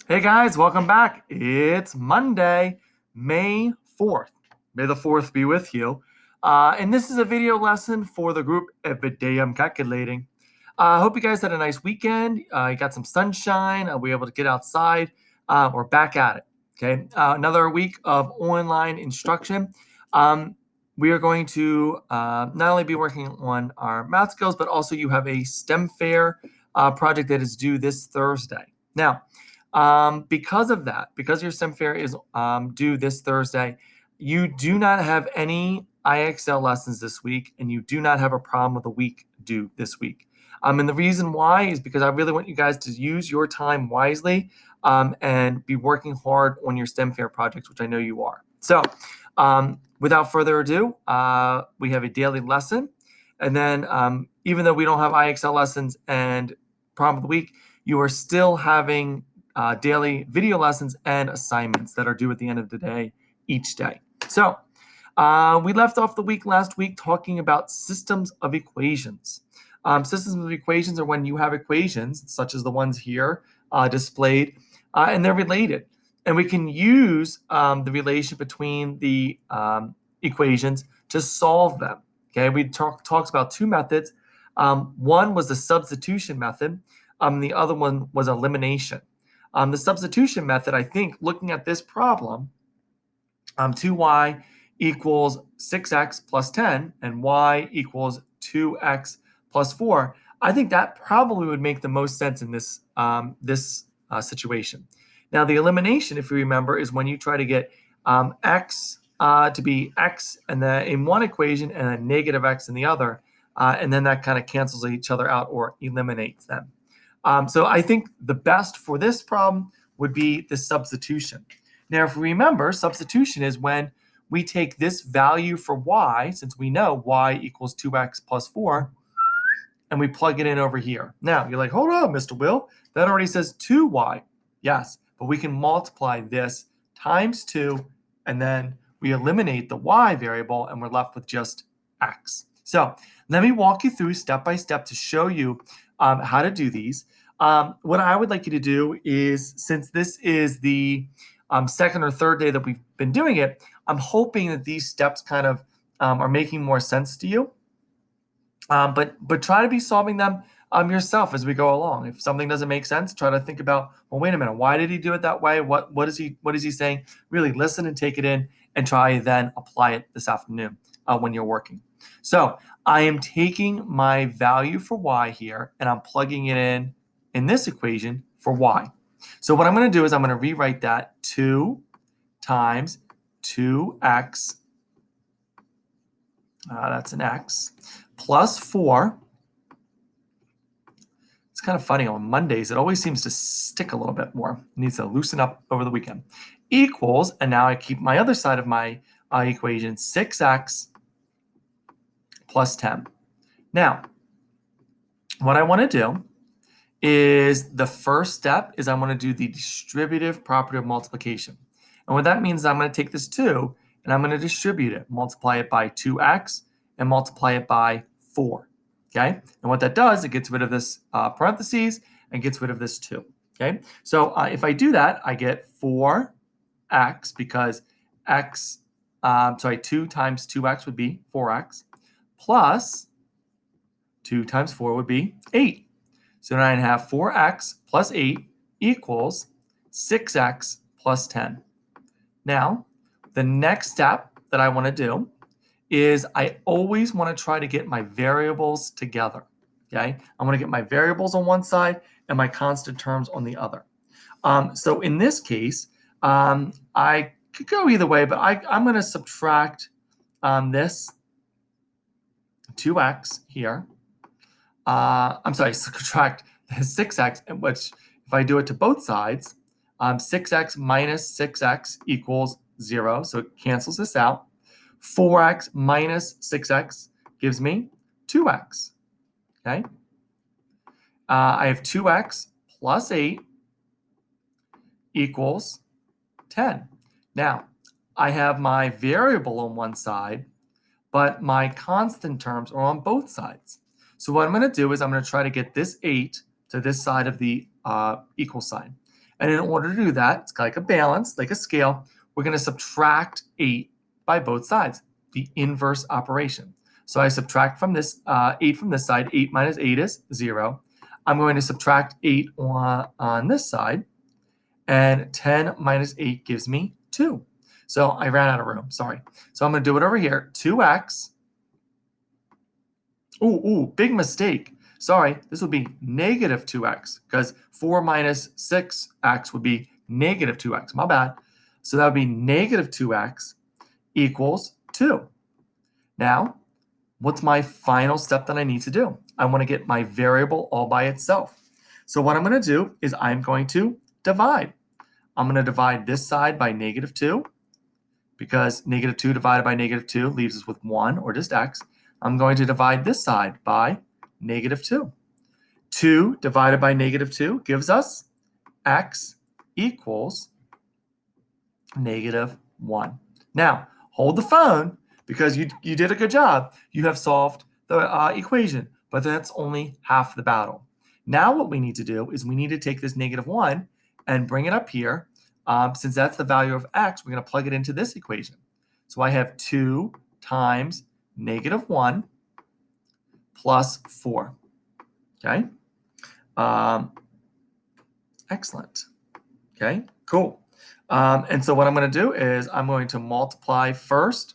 Hey guys, welcome back. It's Monday, May 4th. May the 4th be with you. And this is a video lesson for the group Every Day I'm Calculating. I hope you guys had a nice weekend. You got some sunshine. We were able to get outside. We're back at it. Okay, another week of online instruction. Um, we are going to not only be working on our math skills, but also you have a STEM fair project that is due this Thursday. Now, because of that, because your STEM fair is due this Thursday, you do not have any IXL lessons this week, and you do not have a problem with a week due this week. And the reason why is because I really want you guys to use your time wisely and be working hard on your STEM fair projects, which I know you are. So without further ado, we have a daily lesson. And then even though we don't have IXL lessons and problem of the week, you are still having daily video lessons and assignments that are due at the end of the day each day. So we left off the week last week talking about systems of equations. Systems of equations are when you have equations, such as the ones here displayed, and they're related. And we can use the relation between the equations to solve them. Okay, we talked about two methods. One was the substitution method. The other one was elimination. The substitution method, I think, looking at this problem, 2y equals 6x plus 10 and y equals 2x plus 4, I think that probably would make the most sense in this situation. Now, the elimination, if you remember, is when you try to get x to be x in one equation and a negative x in the other, and then that kind of cancels each other out or eliminates them. So I think the best for this problem would be the substitution. Now, if we remember, substitution is when we take this value for y, since we know y equals 2x plus 4, and we plug it in over here. Now, you're like, hold on, Mr. Will, that already says 2y. Yes, but we can multiply this times 2, and then we eliminate the y variable, and we're left with just x. So let me walk you through step by step to show you how to do these. What I would like you to do is, since this is the second or third day that we've been doing it, I'm hoping that these steps kind of are making more sense to you. But try to be solving them yourself as we go along. If something doesn't make sense, try to think about, well, wait a minute, why did he do it that way? What is he saying? Really listen and take it in and try then apply it this afternoon when you're working. So I am taking my value for y here and I'm plugging it in this equation for y. So what I'm going to do is I'm going to rewrite that 2 times 2x, that's an x, plus 4. It's kind of funny, on Mondays, it always seems to stick a little bit more. It needs to loosen up over the weekend. Equals, and now I keep my other side of my equation, 6x plus 10. Now, what I want to do is the first step is I want to do the distributive property of multiplication. And what that means is I'm going to take this 2 and I'm going to distribute it, multiply it by 2x and multiply it by 4. Okay, and what that does, it gets rid of this parentheses and gets rid of this 2. Okay, so if I do that, I get 4x because 2 times 2x would be 4x plus 2 times 4 would be 8. So now I have 4x plus 8 equals 6x plus 10. Now, the next step that I want to do is I always want to try to get my variables together. Okay, I want to get my variables on one side and my constant terms on the other. So in this case, I could go either way, but I'm going to subtract this 2x here. Subtract 6x, which if I do it to both sides, 6x minus 6x equals 0, so it cancels this out. 4x minus 6x gives me 2x. Okay. I have 2x plus 8 equals 10. Now, I have my variable on one side, but my constant terms are on both sides. So what I'm going to do is I'm going to try to get this 8 to this side of the equal sign. And in order to do that, it's like a balance, like a scale, we're going to subtract 8 by both sides, the inverse operation. So I subtract from this 8 from this side. 8 minus 8 is 0. I'm going to subtract 8 on this side. And 10 minus 8 gives me 2. So I ran out of room, sorry. So I'm going to do it over here. 2x. Ooh, big mistake. Sorry, this would be negative 2x because 4 minus 6x would be negative 2x. My bad. So that would be negative 2x equals 2. Now, what's my final step that I need to do? I want to get my variable all by itself. So what I'm going to do is I'm going to divide. I'm going to divide this side by negative 2 because negative 2 divided by negative 2 leaves us with 1 or just x. I'm going to divide this side by negative 2. 2 divided by negative 2 gives us x equals negative 1. Now, hold the phone because you did a good job. You have solved the equation, but that's only half the battle. Now what we need to do is we need to take this negative 1 and bring it up here. Since that's the value of x, we're going to plug it into this equation. So I have 2 times negative 1 plus 4. Okay? Excellent. Okay, cool. And so what I'm going to do is I'm going to multiply first.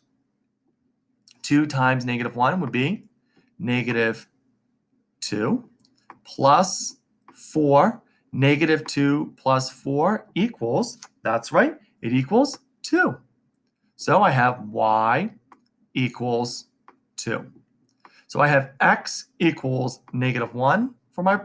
2 times negative 1 would be negative 2 plus 4. Negative 2 plus 4 equals, that's right, it equals 2. So I have y equals 2. So I have x equals negative 1 for my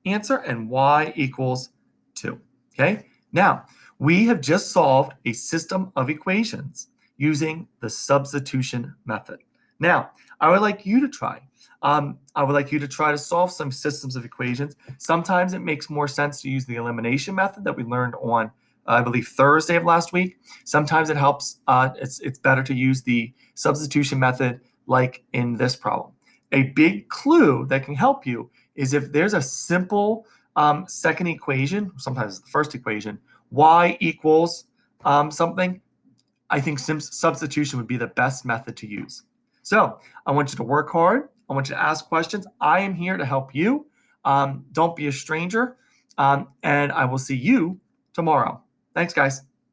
answer and y equals 2. Okay, now we have just solved a system of equations using the substitution method. Now, I would like you to try. I would like you to try to solve some systems of equations. Sometimes it makes more sense to use the elimination method that we learned on, I believe, Thursday of last week. Sometimes it helps. It's better to use the substitution method like in this problem. A big clue that can help you is if there's a simple second equation, sometimes the first equation, y equals something, I think substitution would be the best method to use. So I want you to work hard. I want you to ask questions. I am here to help you. Don't be a stranger. And I will see you tomorrow. Thanks, guys.